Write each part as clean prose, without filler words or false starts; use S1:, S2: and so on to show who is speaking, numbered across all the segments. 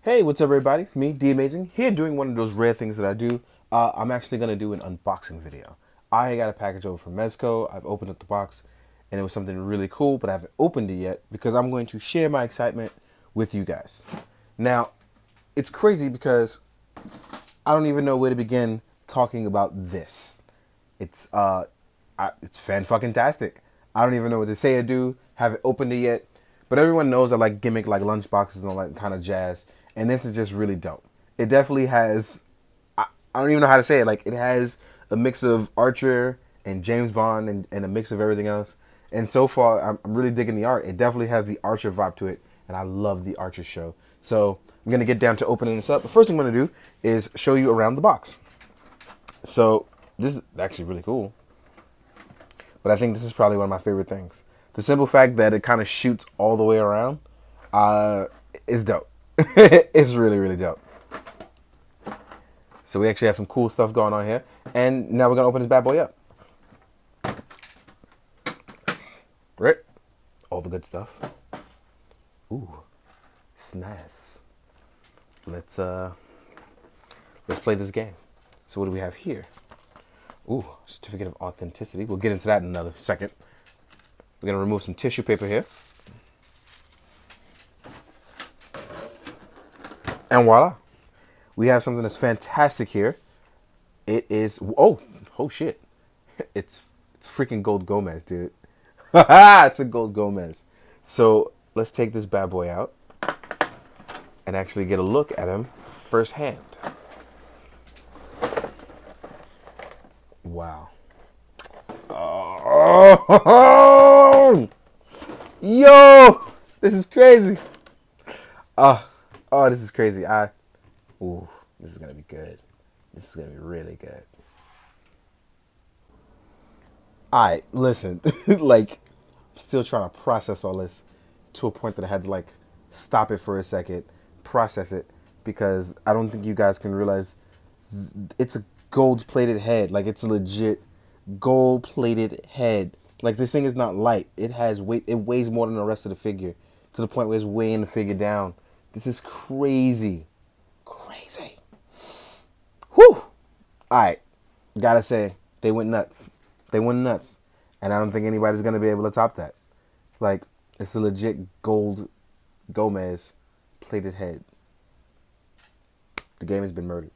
S1: Hey, what's up, everybody? It's me, D Amazing, here doing one of those rare things that I do. I'm actually going to do an unboxing video. I got a package over from Mezco. I've opened up the box, and it was something really cool, but I haven't opened it yet because I'm going to share my excitement with you guys. Now, it's crazy because I don't even know where to begin talking about this. It's fan-fucking-tastic. I don't even know what to say or do. Haven't opened it yet. But everyone knows I like gimmick like lunch boxes and all that kind of jazz. And this is just really dope. It definitely has, I don't even know how to say it. Like, it has a mix of Archer and James Bond and a mix of everything else. And so far, I'm really digging the art. It definitely has the Archer vibe to it. And I love the Archer show. So I'm going to get down to opening this up. The first thing I'm going to do is show you around the box. So this is actually really cool. But I think this is probably one of my favorite things. The simple fact that it kind of shoots all the way around is dope. It's really, really dope. So we actually have some cool stuff going on here. And now we're going to open this bad boy up. Right? All the good stuff. Ooh, it's nice. Let's play this game. So what do we have here? Ooh, certificate of authenticity. We'll get into that in another second. We're going to remove some tissue paper here. And voila. We have something that's fantastic here. It is, oh shit. It's freaking Gold Gomez, dude. It's a Gold Gomez. So let's take this bad boy out and actually get a look at him firsthand. Wow. Oh, yo, this is crazy. Oh, this is crazy. Ooh, this is gonna be good. This is gonna be really good. All right, listen, like, I'm still trying to process all this to a point that I had to like stop it for a second, process it, because I don't think you guys can realize it's a gold-plated head. Like, it's a legit gold-plated head. Like, this thing is not light. It has weight. It weighs more than the rest of the figure, to the point where it's weighing the figure down. This is crazy. Crazy. Whew. Alright. Gotta say, they went nuts. They went nuts. And I don't think anybody's gonna be able to top that. Like, it's a legit Gold Gomez plated head. The game has been murdered.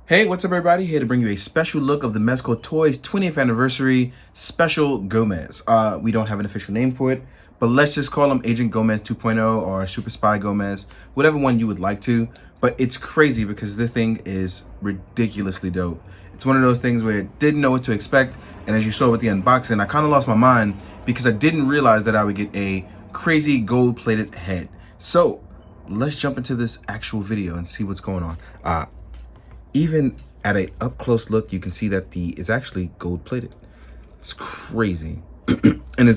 S1: Hey, what's up, everybody? Here to bring you a special look of the Mezco Toys 20th Anniversary Special Gomez. We don't have an official name for it, but let's just call him Agent Gomez 2.0 or Super Spy Gomez, whatever one you would like to. But it's crazy because this thing is ridiculously dope. It's one of those things where I didn't know what to expect, and as you saw with the unboxing, I kind of lost my mind because I didn't realize that I would get a crazy gold-plated head. So let's jump into this actual video and see what's going on. Even at a up close look, you can see that it's actually gold plated. It's crazy. And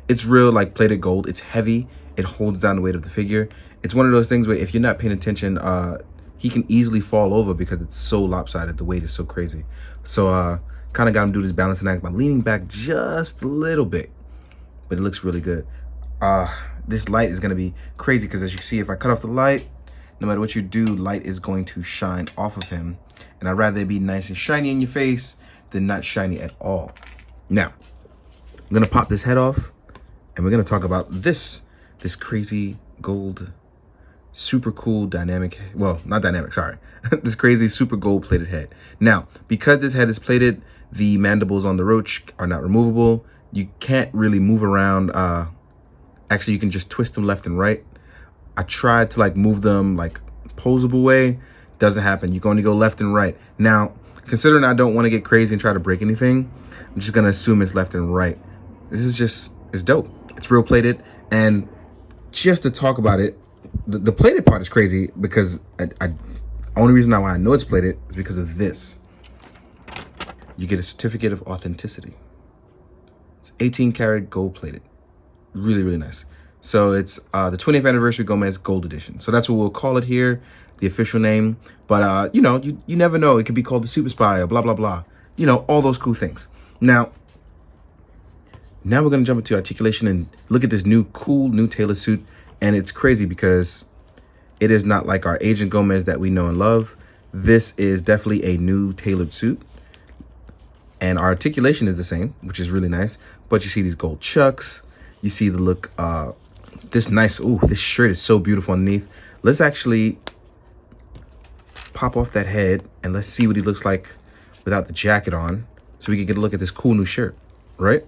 S1: it's real, like, plated gold. It's heavy. It holds down the weight of the figure. It's one of those things where if you're not paying attention, he can easily fall over because it's so lopsided. The weight is so crazy. So kind of got him to do this balancing act by leaning back just a little bit, but it looks really good. This light is going to be crazy because, as you can see, if I cut off the light, no matter what you do, light is going to shine off of him. And I'd rather it be nice and shiny in your face than not shiny at all. Now, I'm going to pop this head off, and we're going to talk about this crazy gold, super cool, dynamic, well, not dynamic, sorry. This crazy super gold plated head. Now, because this head is plated, the mandibles on the roach are not removable. You can't really move around. Actually, you can just twist them left and right. I tried to like move them like posable way. Doesn't happen. You can only go left and right. Now, considering I don't want to get crazy and try to break anything, I'm just gonna assume it's left and right. This is just, it's dope. It's real plated. And just to talk about it, the plated part is crazy because only reason why I know it's plated is because of this. You get a certificate of authenticity. It's 18 karat gold plated. Really, really nice. So it's the 20th Anniversary Gomez Gold Edition. So that's what we'll call it here, the official name. But, you know, you never know. It could be called the Super Spy or blah, blah, blah. You know, all those cool things. Now we're going to jump into Articulation and look at this cool new tailor suit. And it's crazy because it is not like our Agent Gomez that we know and love. This is definitely a new tailored suit. And our articulation is the same, which is really nice. But you see these gold chucks. You see the look, this nice, ooh, this shirt is so beautiful underneath. Let's actually pop off that head and let's see what he looks like without the jacket on, so we can get a look at this cool new shirt, right?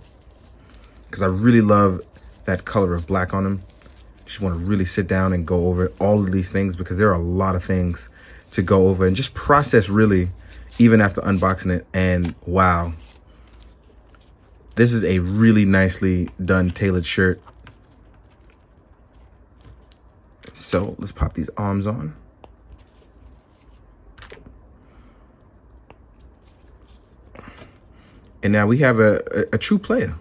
S1: Because I really love that color of black on him. Just want to really sit down and go over all of these things, because there are a lot of things to go over and just process, really, even after unboxing it. And wow, this is a really nicely done tailored shirt. So let's pop these arms on. And now we have a true player.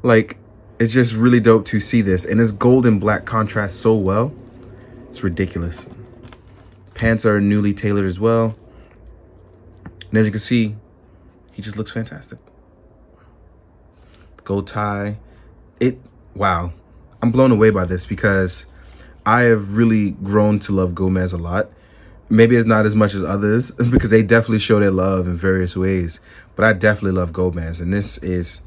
S1: Like, it's just really dope to see this. And this gold and black contrast so well. It's ridiculous. Pants are newly tailored as well. And as you can see, he just looks fantastic. Gold tie. Wow. I'm blown away by this, because I have really grown to love Gomez a lot. Maybe it's not as much as others, because they definitely show their love in various ways. But I definitely love Gomez, and this is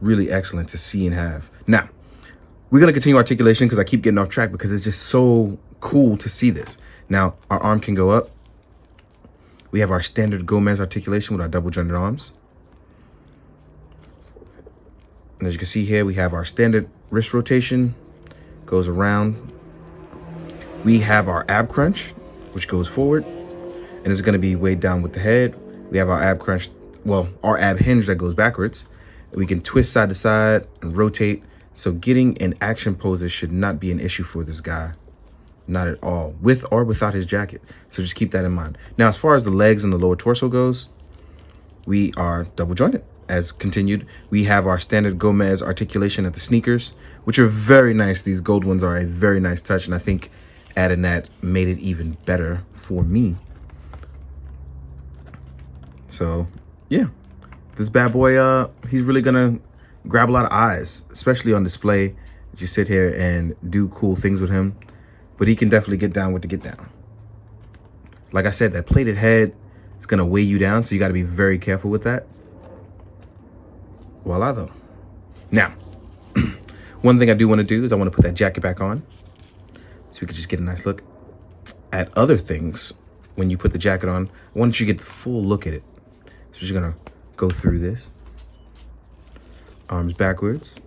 S1: really excellent to see and have. Now, we're going to continue articulation, because I keep getting off track, because it's just so cool to see this. Now, our arm can go up. We have our standard Gomez articulation with our double jointed arms. And as you can see here, we have our standard wrist rotation, goes around. We have our ab crunch, which goes forward, and it's going to be weighed down with the head. We have our ab crunch, well, our ab hinge that goes backwards. We can twist side to side and rotate. So getting in action poses should not be an issue for this guy. Not at all, with or without his jacket. So just keep that in mind. Now, as far as the legs and the lower torso goes, we are double jointed. As continued, we have our standard Gomez articulation at the sneakers, which are very nice. These gold ones are a very nice touch, and I think adding that made it even better for me. So yeah, this bad boy, he's really gonna grab a lot of eyes, especially on display, as you sit here and do cool things with him. But he can definitely get down with the get down. Like I said, that plated head is gonna weigh you down, so you gotta be very careful with that. Voila though. Now, one thing I do want to do is I want to put that jacket back on, so we can just get a nice look at other things. When you put the jacket on, I want you to get the full look at it. So you're gonna go through this. Arms backwards.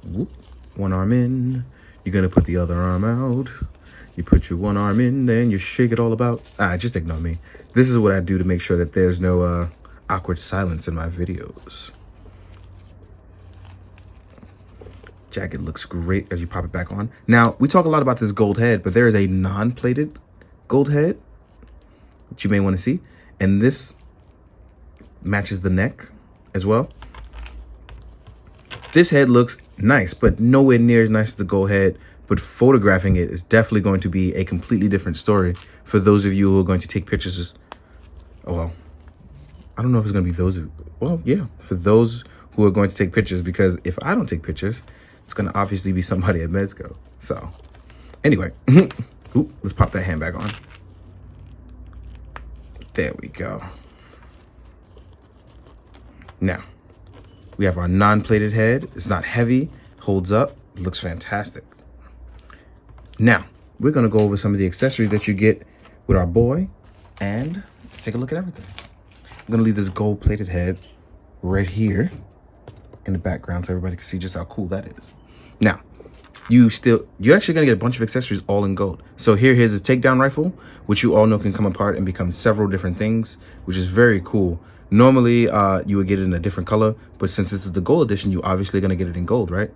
S1: Whoop. One arm in. You're gonna put the other arm out. You put your one arm in, then you shake it all about. Just ignore me. This is what I do to make sure that there's no awkward silence in my videos. Jacket looks great as you pop it back on. Now, we talk a lot about this gold head, but there is a non-plated gold head that you may want to see. And this matches the neck as well. This head looks nice, but nowhere near as nice as the gold head. But photographing it is definitely going to be a completely different story for those of you who are going to take pictures. Oh, well, I don't know if it's going to be those. Well, yeah, for those who are going to take pictures, because if I don't take pictures, it's going to obviously be somebody at Mezco. So anyway, ooh, let's pop that hand back on. There we go. Now, we have our non-plated head. It's not heavy, holds up, looks fantastic. Now, we're going to go over some of the accessories that you get with our boy and take a look at everything. I'm going to leave this gold-plated head right here in the background so everybody can see just how cool that is. Now, you're actually going to get a bunch of accessories all in gold. So here's his takedown rifle, which you all know can come apart and become several different things, which is very cool. Normally, you would get it in a different color, but since this is the gold edition, you're obviously going to get it in gold, right?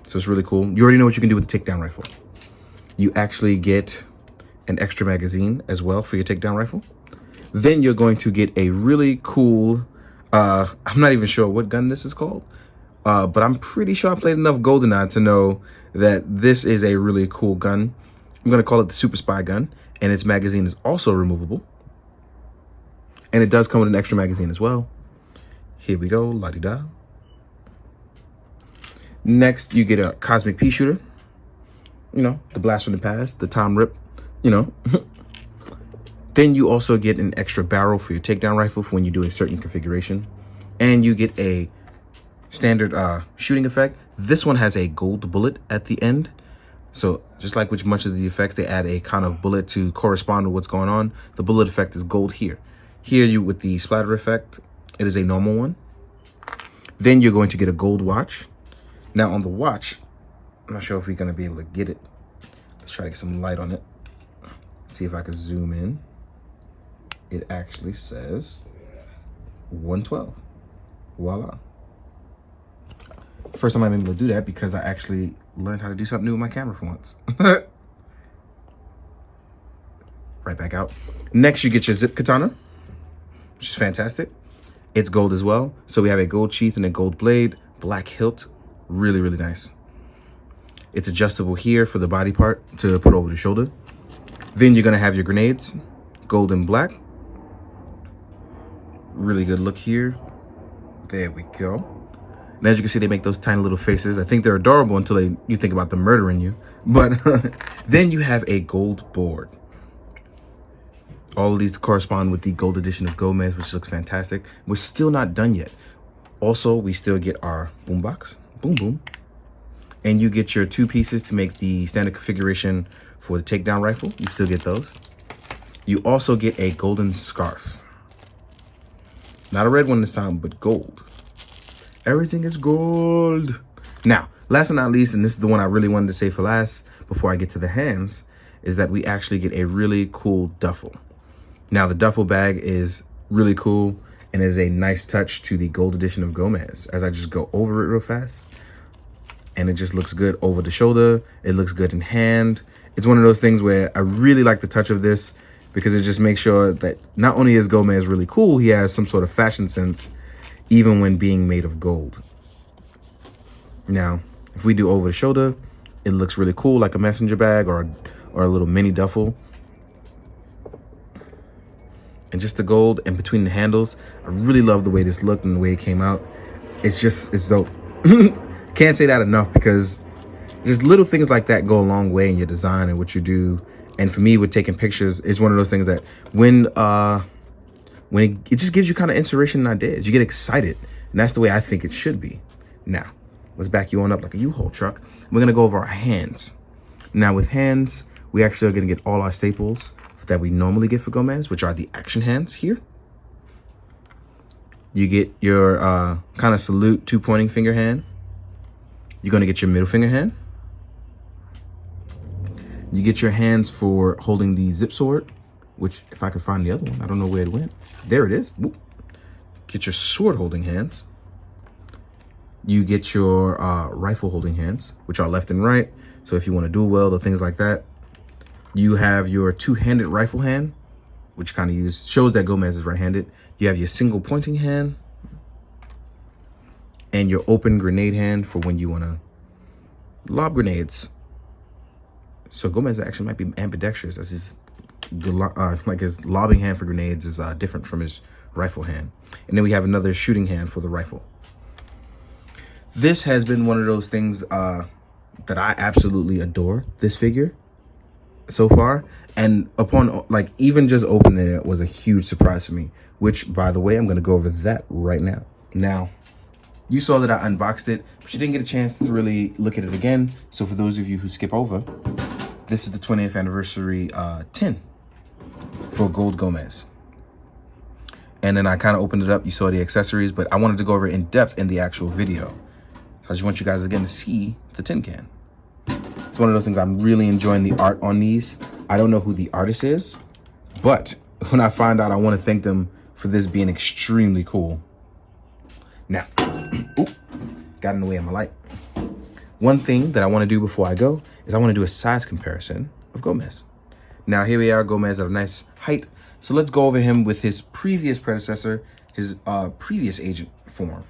S1: So it's really cool. You already know what you can do with the takedown rifle. You actually get an extra magazine as well for your takedown rifle. Then you're going to get a really cool, I'm not even sure what gun this is called, but I'm pretty sure I played enough GoldenEye to know that this is a really cool gun. I'm going to call it the Super Spy gun, and its magazine is also removable. And it does come with an extra magazine as well. Here we go, la-di-da. Next, you get a Cosmic Pea Shooter. You know, the blast from the past, the Tom Rip, you know. Then you also get an extra barrel for your takedown rifle for when you do a certain configuration. And you get a standard shooting effect. This one has a gold bullet at the end. So just like with much of the effects, they add a kind of bullet to correspond to what's going on. The bullet effect is gold here. Here, you with the splatter effect, it is a normal one. Then you're going to get a gold watch. Now on the watch, I'm not sure if we're going to be able to get it. Let's try to get some light on it. See if I can zoom in. It actually says 112. Voila. First time I'm able to do that because I actually learned how to do something new with my camera for once. Right back out. Next, you get your zip katana, which is fantastic. It's gold as well. So we have a gold sheath and a gold blade, black hilt. Really, really nice. It's adjustable here for the body part to put over the shoulder. Then you're going to have your grenades, gold and black. Really good look here. There we go. And as you can see, they make those tiny little faces. I think they're adorable until you think about them murdering you. But then you have a gold board. All of these correspond with the gold edition of Gomez, which looks fantastic. We're still not done yet. Also, we still get our boombox. Boom, boom. And you get your 2 pieces to make the standard configuration for the takedown rifle. You still get those. You also get a golden scarf. Not a red one this time, but gold. Everything is gold. Now, last but not least, and this is the one I really wanted to say for last before I get to the hands, is that we actually get a really cool duffel. Now, the duffel bag is really cool and is a nice touch to the gold edition of Gomez. As I just go over it real fast, and it just looks good over the shoulder. It looks good in hand. It's one of those things where I really like the touch of this because it just makes sure that not only is Gomez really cool, he has some sort of fashion sense, even when being made of gold. Now, if we do over the shoulder, it looks really cool, like a messenger bag or a little mini duffel. And just the gold in between the handles, I really love the way this looked and the way it came out. It's dope. Can't say that enough because just little things like that go a long way in your design and what you do. And for me, with taking pictures, it's one of those things that when it just gives you kind of inspiration and ideas. You get excited, and that's the way I think it should be. Now, let's back you on up like a U-Haul truck. We're gonna go over our hands. Now, with hands, we actually are gonna get all our staples that we normally get for Gomez, which are the action hands here. You get your kind of salute 2 pointing finger hand. You're gonna get your middle finger hand. You get your hands for holding the zip sword, which if I could find the other one, I don't know where it went. There it is. Whoop. Get your sword holding hands. You get your rifle holding hands, which are left and right. So if you want to dual wield or things like that. You have your 2-handed rifle hand, which kind of shows that Gomez is right-handed. You have your single pointing hand and your open grenade hand for when you want to lob grenades. So Gomez actually might be ambidextrous, as his like his lobbing hand for grenades is different from his rifle hand. And then we have another shooting hand for the rifle. This has been one of those things that I absolutely adore, this figure so far. And upon even just opening it was a huge surprise for me, which, by the way, I'm going to go over that right now. Now, you saw that I unboxed it, but you didn't get a chance to really look at it again. So for those of you who skip over, this is the 20th anniversary tin for Gold Gomez. And then I kind of opened it up. You saw the accessories, but I wanted to go over it in depth in the actual video. So I just want you guys again to see the tin can. It's one of those things. I'm really enjoying the art on these. I don't know who the artist is, but when I find out, I want to thank them for this being extremely cool. Now, oop, got in the way of my light. One thing that I want to do before I go is I want to do a size comparison of Gomez. Now, here we are, Gomez at a nice height. So let's go over him with his previous predecessor, his previous agent form,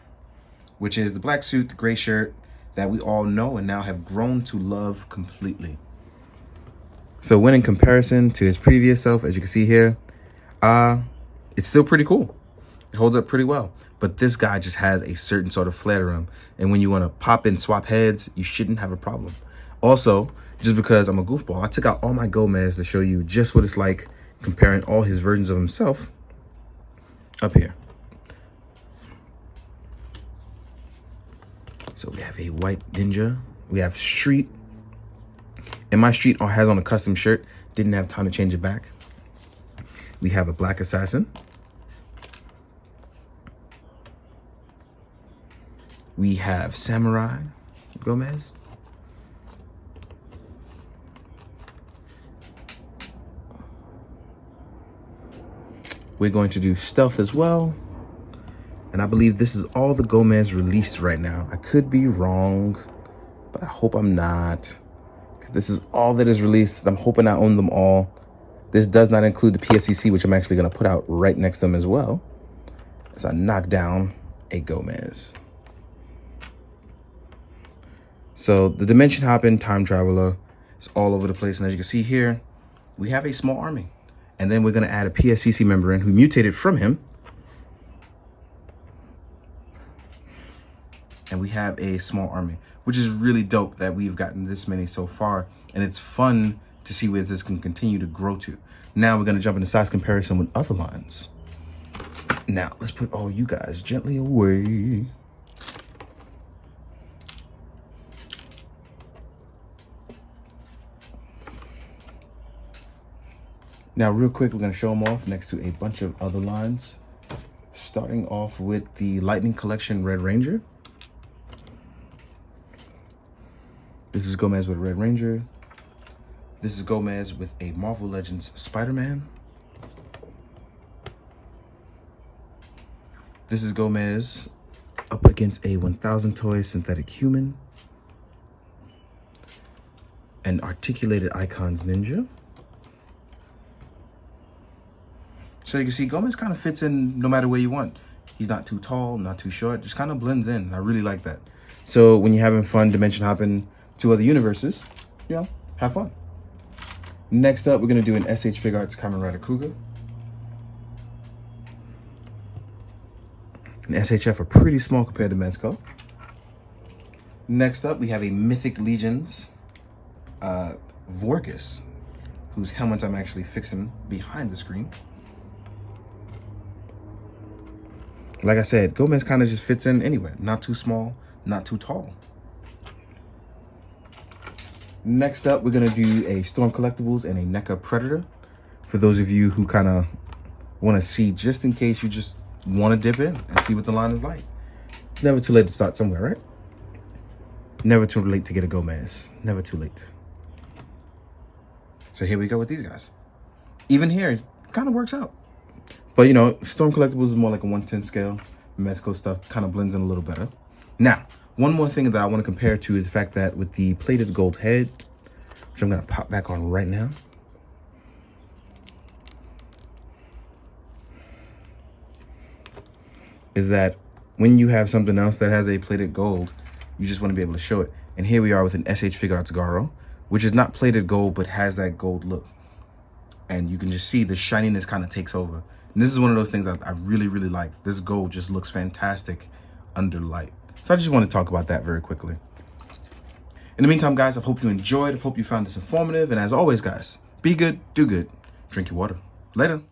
S1: which is the black suit, the gray shirt that we all know and now have grown to love completely. So when in comparison to his previous self, as you can see here, it's still pretty cool. It holds up pretty well. But this guy just has a certain sort of flair to him. And when you want to pop and swap heads, you shouldn't have a problem. Also, just because I'm a goofball, I took out all my Gomez to show you just what it's like comparing all his versions of himself up here. So we have a white ninja, we have street, and my street has on a custom shirt, didn't have time to change it back. We have a black assassin. We have samurai Gomez. We're going to do stealth as well. And I believe this is all the Gomez released right now. I could be wrong, but I hope I'm not. This is all that is released. I'm hoping I own them all. This does not include the PSCC, which I'm actually going to put out right next to them as well, as I knock down a Gomez. So the dimension hopping time traveler is all over the place. And as you can see here, we have a small army. And then we're going to add a PSCC member in who mutated from him. And we have a small army, which is really dope that we've gotten this many so far. And it's fun to see where this can continue to grow to. Now we're going to jump into size comparison with other lines. Now let's put all you guys gently away. Now real quick, we're going to show them off next to a bunch of other lines. Starting off with the Lightning Collection Red Ranger. This is Gomez with Red Ranger. This is Gomez with a Marvel Legends Spider-Man. This is Gomez up against a 1000 toy synthetic human. An articulated icons ninja. So you can see Gomez kind of fits in no matter where you want. He's not too tall, not too short, just kind of blends in. I really like that. So when you're having fun dimension hopping to other universes, you know, have fun. Next up, we're going to do an SH Fig Arts Kamen Rider Kuga. An SHF are pretty small compared to Mezco. Next up, we have a Mythic Legions Vorgus, whose helmet I'm actually fixing behind the screen. Like I said, Gomez kind of just fits in anywhere. Not too small, not too tall. Next up, we're going to do a Storm Collectibles and a NECA Predator. For those of you who kind of want to see, just in case you just want to dip in and see what the line is like. Never too late to start somewhere, right? Never too late to get a Gomez. Never too late. So here we go with these guys. Even here, it kind of works out. But, you know, Storm Collectibles is more like a 1/10 scale. Mezco stuff kind of blends in a little better. Now, one more thing that I want to compare to is the fact that with the plated gold head, which I'm going to pop back on right now. Is that when you have something else that has a plated gold, you just want to be able to show it. And here we are with an SH Fig Arts Garo, which is not plated gold, but has that gold look. And you can just see the shininess kind of takes over. And this is one of those things I really, really like. This gold just looks fantastic under light. So I just want to talk about that very quickly. In the meantime, guys, I hope you enjoyed. I hope you found this informative. And as always, guys, be good, do good, drink your water. Later.